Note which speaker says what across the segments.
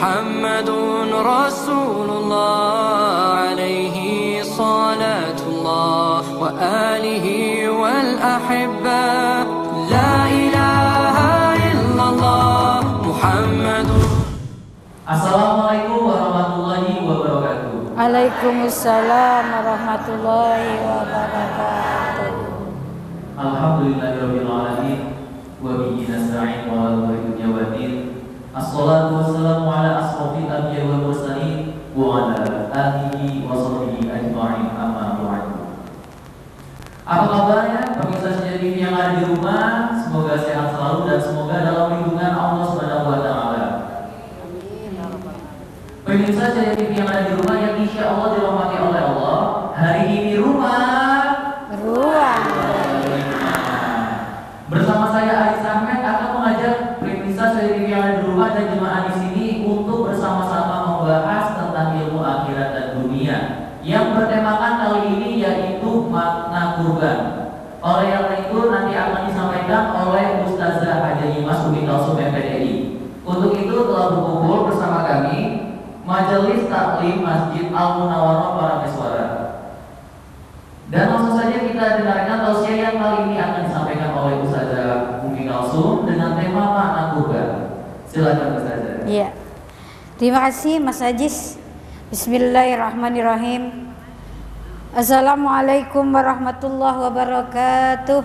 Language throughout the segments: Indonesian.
Speaker 1: Muhammadun Rasulullah alaihi salatullah wa alihi wal ahibba. La ilaha illallah Muhammadun.
Speaker 2: Assalamualaikum warahmatullahi wabarakatuh.
Speaker 3: Waalaikumsalam warahmatullahi wabarakatuh.
Speaker 2: Alhamdulillahirabbil alamin wa bihi nasta'in wa ala dunya waddin. Assalatu wassalamu ala asrofil anbiya'i wal mursalin wa ala alihi wa sahbihi ajma'in, amma ba'du. Apa kabarnya pemirsa sejati yang ada di rumah? Semoga sehat selalu dan semoga dalam lindungan Allah Subhanahu wa taala. Pemirsa sejati yang ada di rumah yang insya Allah dirahmati oleh Allah, hari ini ruang bersama saya Aris Ahmed akan mengajak pemirsa sejati yang ada di rumah dan jemaah di sini untuk bersama-sama membahas tentang ilmu akhirat dan dunia yang bertemakan kali ini yaitu makna kurban. Oleh yang itu nanti akan disampaikan oleh Ustazah Haja Imas Umi Kalsum MPDI. Untuk itu telah berkumpul bersama kami Majelis Taklim Masjid Al-Munawwarah Parameswara. Dan langsung saja kita dengarkan tausiah yang kali ini akan disampaikan oleh Ustazah Umi Kalsum dengan tema makna kurban. Silakan Ustazah.
Speaker 3: Iya. Terima kasih Mas Ajis. Bismillahirrahmanirrahim. Assalamualaikum warahmatullahi wabarakatuh.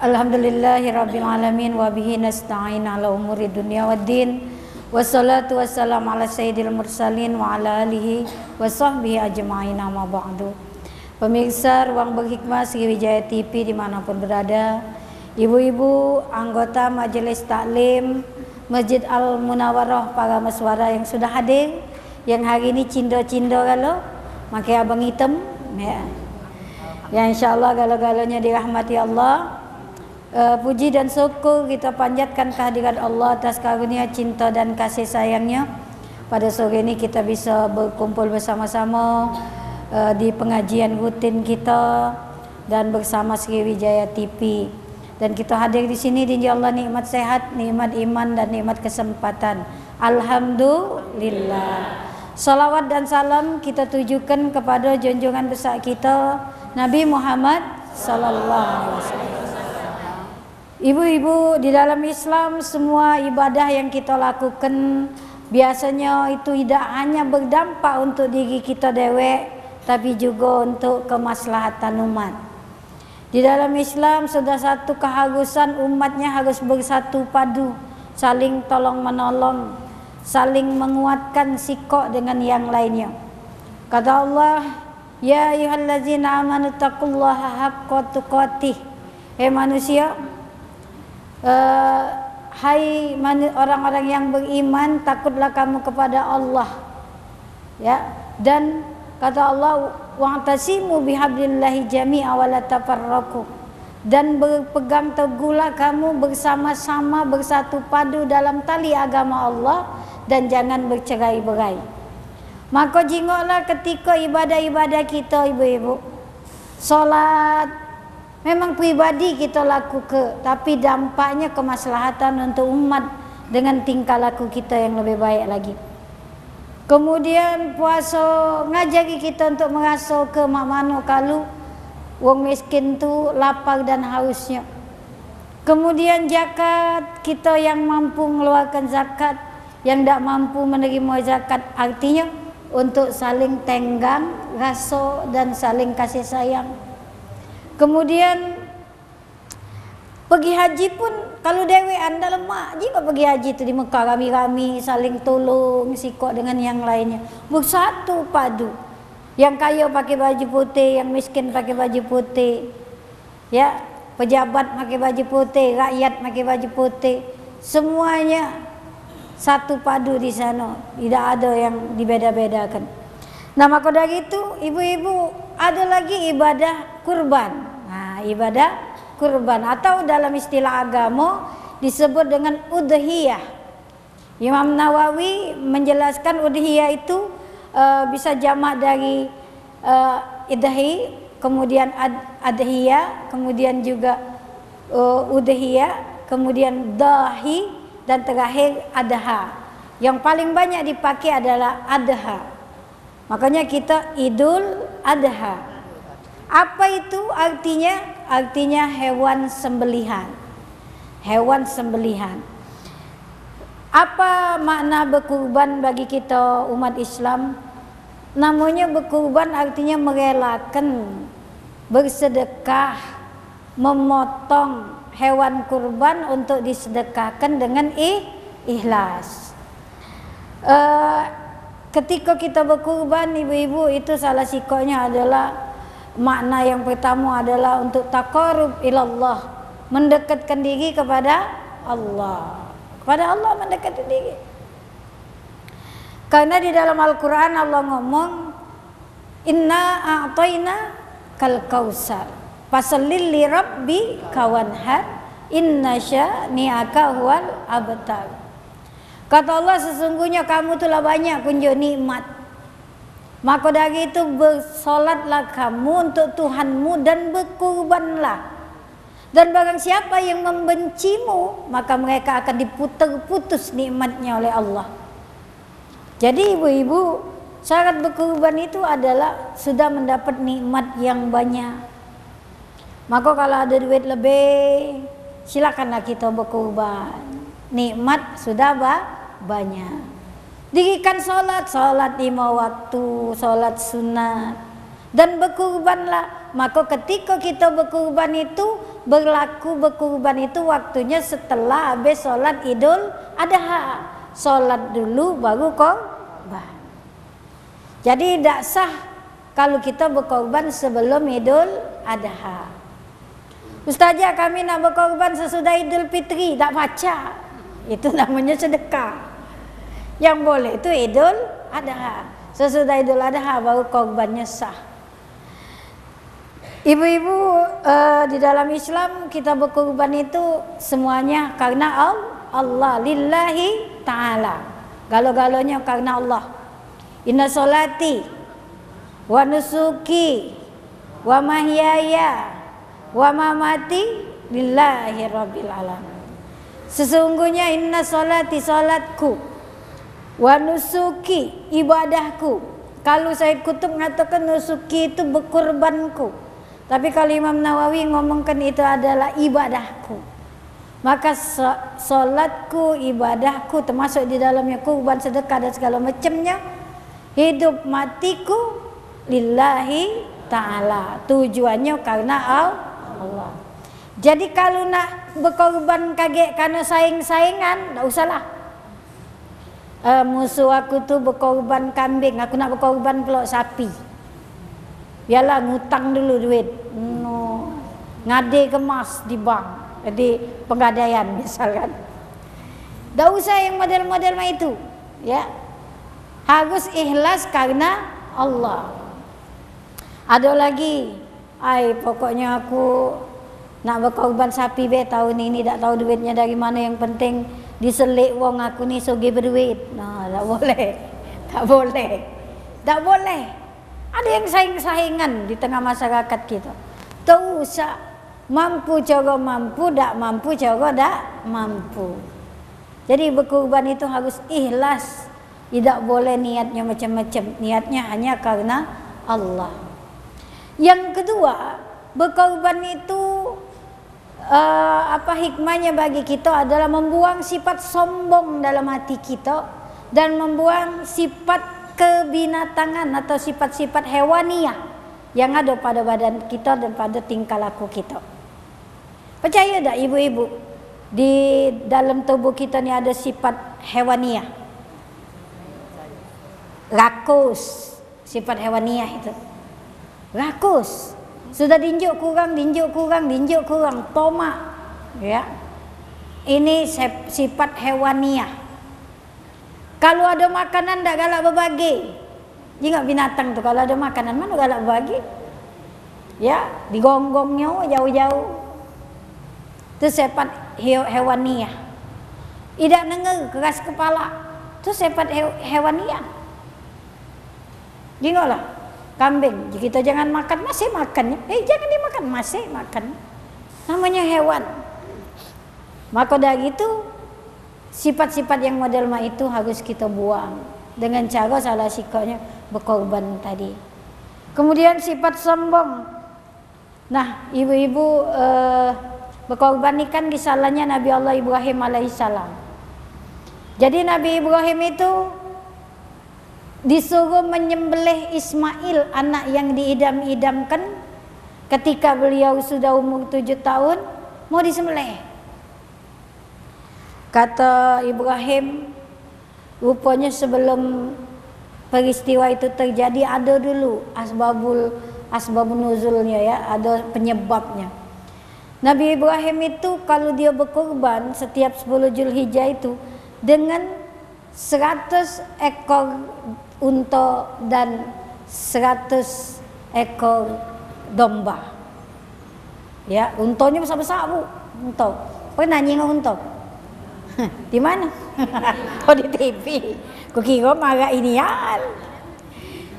Speaker 3: Alhamdulillahirabbil alamin wa bihi nasta'in ala umuri dunya waddin. Wassalatu wassalamu ala sayyidil mursalin wa ala alihi wa sahbihi ajma'in, amma ba'du. Pemirsa Ruang Berhikmah Sriwijaya TV dimanapun berada, ibu-ibu anggota Majelis Taklim Masjid Al-Munawwarah Parameswara yang sudah hadir, yang hari ini cindo-cindo kalau pakai abang hitam ya. Ya insyaallah gala-galanya dirahmati Allah. Puji dan syukur kita panjatkan kehadirat Allah atas karunia cinta dan kasih sayangnya. Pada sore ini kita bisa berkumpul bersama-sama di pengajian rutin kita dan bersama Sriwijaya TV. Dan kita hadir di sini di Allah nikmat sehat, nikmat iman dan nikmat kesempatan. Alhamdulillah. Salawat dan salam kita tujukan kepada junjungan besar kita Nabi Muhammad sallallahu alaihi wasallam. Ibu-ibu, di dalam Islam semua ibadah yang kita lakukan biasanya itu tidak hanya berdampak untuk diri kita dewek, tapi juga untuk kemaslahatan umat. Di dalam Islam sudah satu keharusan umatnya harus bersatu padu, saling tolong menolong, saling menguatkan sikok dengan yang lainnya. Kata Allah, ya ayyuhallazina amanu taqullaha haqqa tuqatih. Hai manusia, hai orang-orang yang beriman, takutlah kamu kepada Allah. Ya, dan kata Allah, wa'tasimu bihablillahi jami'a wa la tafarraqu. Dan berpegang teguhlah kamu bersama-sama bersatu padu dalam tali agama Allah dan jangan bercerai-berai. Maka jingoklah ketika ibadah-ibadah kita ibu-ibu. Salat memang pribadi kita lakukan, tapi dampaknya kemaslahatan untuk umat dengan tingkah laku kita yang lebih baik lagi. Kemudian puasa ngajari kita untuk merasa ke mana kalau wong miskin tu lapar dan hausnya. Kemudian zakat, kita yang mampu mengeluarkan zakat, yang tidak mampu menerima zakat, artinya untuk saling tenggang rasa dan saling kasih sayang. Kemudian pergi haji pun kalau dewe anda lemak jika pergi haji itu di Mekah rami-rami saling tolong sikok dengan yang lainnya, bersatu padu. Yang kaya pakai baju putih, yang miskin pakai baju putih, ya, pejabat pakai baju putih, rakyat pakai baju putih, semuanya satu padu di sana, tidak ada yang dibeda-bedakan. Nah maka dari itu ibu-ibu ada lagi ibadah kurban. Nah, ibadah kurban atau dalam istilah agama disebut dengan udhiyah. Imam Nawawi menjelaskan udhiyah itu bisa jamak dari idhi, kemudian adhiyah, kemudian juga udhiyah, kemudian dahi, dan terakhir adha. Yang paling banyak dipakai adalah adha. Makanya kita Idul Adha. Apa itu artinya? Artinya hewan sembelihan. Hewan sembelihan. Apa makna berkurban bagi kita umat Islam? Namanya berkurban artinya merelakan, bersedekah, memotong hewan kurban untuk disedekahkan dengan ikhlas. Ketika kita berkurban, ibu-ibu, itu salah sikonya adalah makna yang pertama adalah untuk taqarrub ilallah, mendekatkan diri kepada Allah. Kepada Allah mendekatkan diri. Karena di dalam Al-Quran Allah ngomong, inna a'tayna kal kausar fasallil li rabbi kawanhar inna syani'aka huwal abtar. Kata Allah, sesungguhnya kamu telah banyak kunjung nikmat, maka dari itu bersolatlah kamu untuk Tuhanmu dan berkurbanlah. Dan barang siapa yang membencimu, maka mereka akan diputus nikmatnya oleh Allah. Jadi ibu-ibu, syarat berkurban itu adalah sudah mendapat nikmat yang banyak. Maka kalau ada duit lebih, silakanlah kita berkurban. Nikmat sudah banyak. Dirikan sholat 5 waktu, sholat sunat, dan berkurbanlah. Maka ketika kita berkurban itu berlaku, berkurban itu waktunya setelah habis sholat Idul Adha. Sholat dulu baru korban. Jadi tidak sah kalau kita berkorban sebelum Idul Adha. Ustazah, kami nak berkorban sesudah Idul Fitri, tak baca. Itu namanya sedekah. Yang boleh itu Idul Adha. Sesudah Idul Adha baru korbannya sah. Ibu-ibu, di dalam Islam kita berkorban itu semuanya karena Allah, lillahi ta'ala. Galo-galonya karena Allah. Inna solati wa nusuki wa mahyaya wa mamati lillahi rabbil alamin. Sesungguhnya inna solati, salatku, wa nusuki, ibadahku. Kalau Said Kutub mengatakan nusuki itu berkorbanku, tapi kalau Imam Nawawi ngomongkan itu adalah ibadahku. Maka solatku, ibadahku, termasuk di dalamnya kurban, sedekah dan segala macamnya, hidup matiku lillahi ta'ala. Tujuannya karena Allah. Jadi kalau nak berkorban kaget karena saing-saingan, tak usahlah. Musuh aku tu berkorban kambing, aku nak berkorban pula sapi. Biarlah ngutang dulu duit, ngade kemas di bank, jadi penggadaian misalkan. Tak usah yang model-model itu, ya. Harus ikhlas karena Allah. Ada lagi, pokoknya aku nak berkorban sapi be tahun ini, tak tahu duitnya dari mana, yang penting diselik wong aku ni soge berduit. Nah, tak boleh. Tak boleh. Tak boleh. Ada yang saing-saingan di tengah masyarakat kita. Tak usah. Mampu cara mampu, tak mampu cara tak mampu. Jadi berkorban itu harus ikhlas. Tidak boleh niatnya macam-macam. Niatnya hanya karena Allah. Yang kedua, berkorban itu apa hikmahnya bagi kita adalah membuang sifat sombong dalam hati kita dan membuang sifat kebinatangan atau sifat-sifat hewaniah yang ada pada badan kita dan pada tingkah laku kita. Percaya tak ibu-ibu, di dalam tubuh kita ni ada sifat hewaniah? Rakus, sifat hewaniah itu rakus. Sudah dinjuk kurang, tomak, ya. Ini sifat hewaniah. Kalau ada makanan tak galak berbagi. Jika binatang tu kalau ada makanan mana galak berbagi? Ya, digonggongnya jauh-jauh. Itu sifat hewaniah. Tidak nengar, keras kepala. Itu sifat hewaniah. Jinggolah. Kambing, kita jangan makan, masih makan. Jangan dimakan, masih makan. Namanya hewan. Maka dari itu sifat-sifat yang model itu harus kita buang dengan cara salah sikapnya berkorban tadi. Kemudian sifat sombong. Nah, ibu-ibu berkorban ini kan kisahnya Nabi Allah Ibrahim alaihissalam. Jadi Nabi Ibrahim itu disuruh menyembelih Ismail, anak yang diidam-idamkan ketika beliau sudah umur 7 tahun, mau disembelih. Kata Ibrahim, rupanya sebelum peristiwa itu terjadi ada dulu asbabun nuzulnya, ya, ada penyebabnya. Nabi Ibrahim itu kalau dia berkorban setiap 10 Zulhijjah itu dengan 100 ekor unta dan 100 ekor domba. Ya, untanya besar-besar, Bu. Unta. Pernah nyinggung unta? Di mana? Oh, di TV. Kukira marah inian.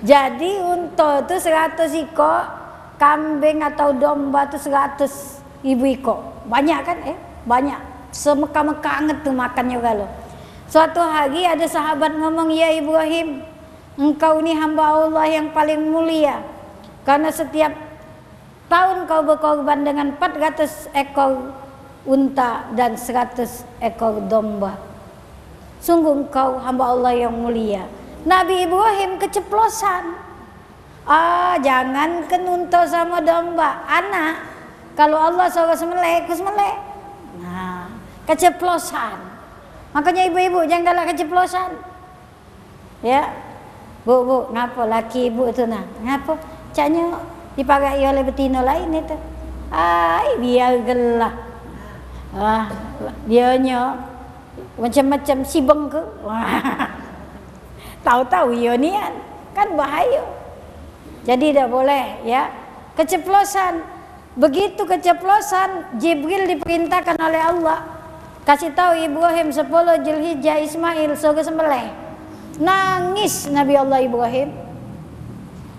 Speaker 3: Jadi unta itu 100 ekor, kambing atau domba itu 100.000 ekor. Banyak kan? Banyak. Semeka-meka anget tuh makannya kalau. Suatu hari ada sahabat ngomong, "Ya Ibrahim, engkau ni hamba Allah yang paling mulia. Karena setiap tahun kau berkorban dengan 400 ekor unta dan 100 ekor domba. Sungguh engkau hamba Allah yang mulia." Nabi Ibrahim keceplosan. Jangankan unta sama domba, anak kalau Allah suruh sembelih, sembelih. Nah, keceplosan. Makanya ibu-ibu jangan galak keceplosan. Ya. Bu, ngapa laki ibu itu nah? Ngapa? Caknya dipakai oleh betina lain itu. Biar gelah. Dianya macam-macam sibeng ke. Tahu-tahu ionian kan bahaya. Jadi tidak boleh, ya. Keceplosan. Begitu keceplosan, Jibril diperintahkan oleh Allah kasih tahu Ibrahim 10 Zulhijjah Ismail suruh sembelih. Nangis Nabi Allah Ibrahim.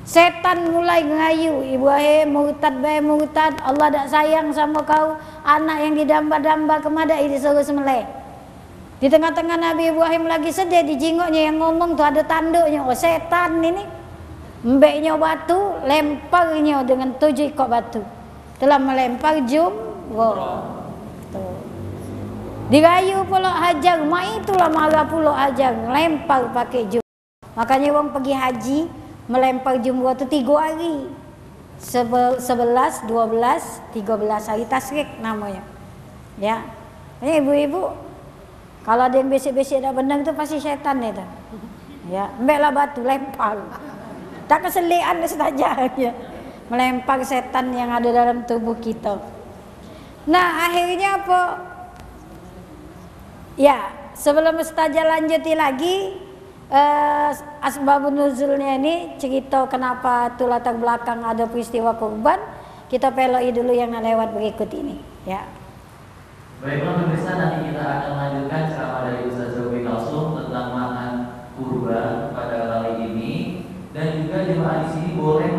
Speaker 3: Setan mulai ngayu, Ibrahim murtad, Allah tak sayang sama kau, anak yang didamba-damba kemadai disuruh sembelih. Di tengah-tengah Nabi Ibrahim lagi sedih, di jingoknya yang ngomong tuh ada tanduknya, oh setan ini. Mbeknya batu, lemparnya dengan 7 ekor batu. Telah melempar jumroh. Dirayu pula Hajar, itulah marah pula Hajar, lempar pakai jumroh. Makanya orang pergi haji melempar jumroh itu 3 hari. 11, 12, 13 hari tasrik namanya. Ya. Ini ibu-ibu, kalau ada yang besik-besik dah benar itu pasti setan itu. Ya, ambillah batu lempar. Tak keselian saja ya. Melempar setan yang ada dalam tubuh kita. Nah, akhirnya apa? Ya, sebelum Ustazah lanjuti lagi asbabun nuzulnya ini, cerita kenapa itu latar belakang ada peristiwa kurban, kita peloi dulu yang lewat berikut ini, ya.
Speaker 2: Baiklah pemirsa, nanti kita akan lanjutkan ceramah dari Ustaz Zobi Kalsum tentang makna kurban pada kali ini, dan juga jemaah di sini boleh